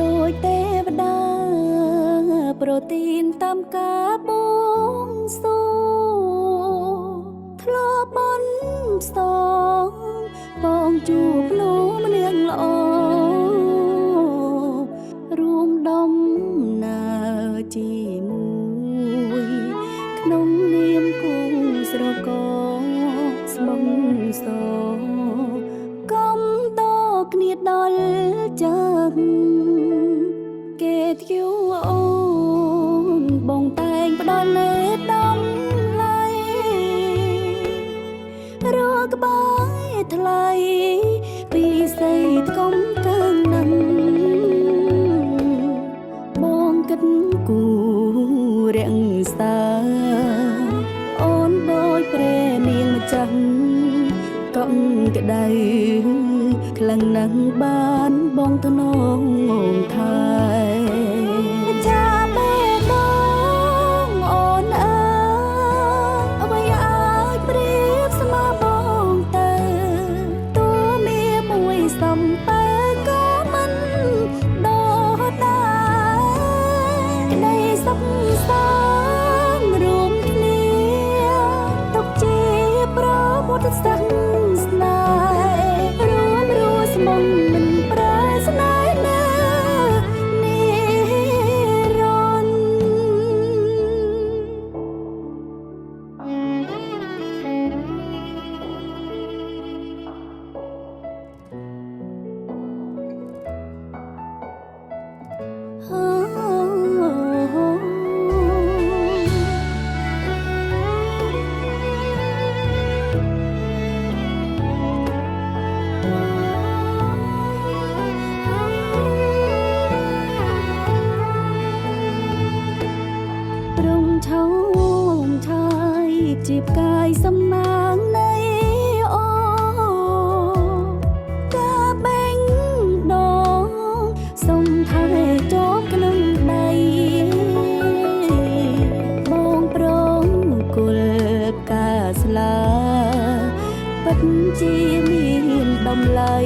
ដោយទេវតាប្រទានតាមការបួងសួងធ្លាប់បន់ស្ទងបងជួបនោះម្នាក់ល្អរួមដំណើរជាមួយក្នុងនាមគូស្រករស្បង់សកំតគ្នាដល់ចឹងគេធ្យូអូនបងតែងផ្ដល់លេដំឡៃរកក្បាយថ្លៃពីស័យថ្កុំកើងនឹងបងគិតគូរាំងសាអូនដោយព្រះនាងម្ចាស់កំក្ដៅខ្លាំងណាស់បានបងធ្នងថែចាបេះដូងអូនអើយអ្វីអាចប្រៀបស្មើបងទៅតួមានមួយសំពើក៏មិនដោះដែរនៃសុខសាន្តរួមគ្នាទុកជាប្រវត្តិសាស្ត្រស្នេហ៍រួមរស់ស្មងមិនប្រែស្នេហ៍ណានិរន្តរងឆោមឆាយជាផ្កាយសំណាងនៃអូកាបេងដងសុំថែជាប់ក្នុងដៃបងប្រងគុលផ្កាស្លាពិតជាមានតម្លៃ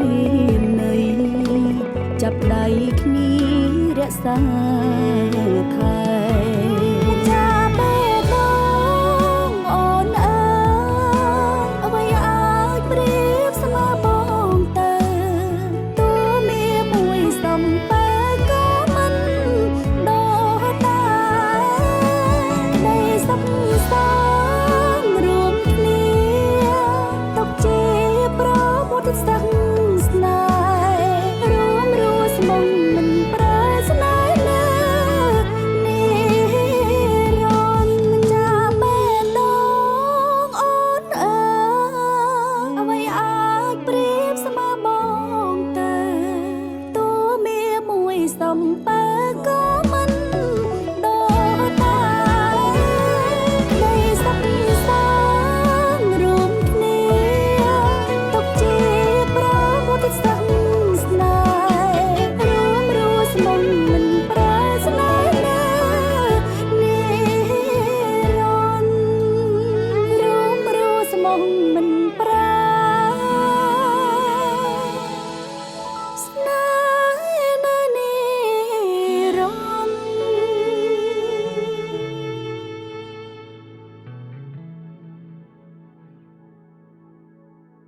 មានន័យចាប់ដៃគ្នារក្សាថែ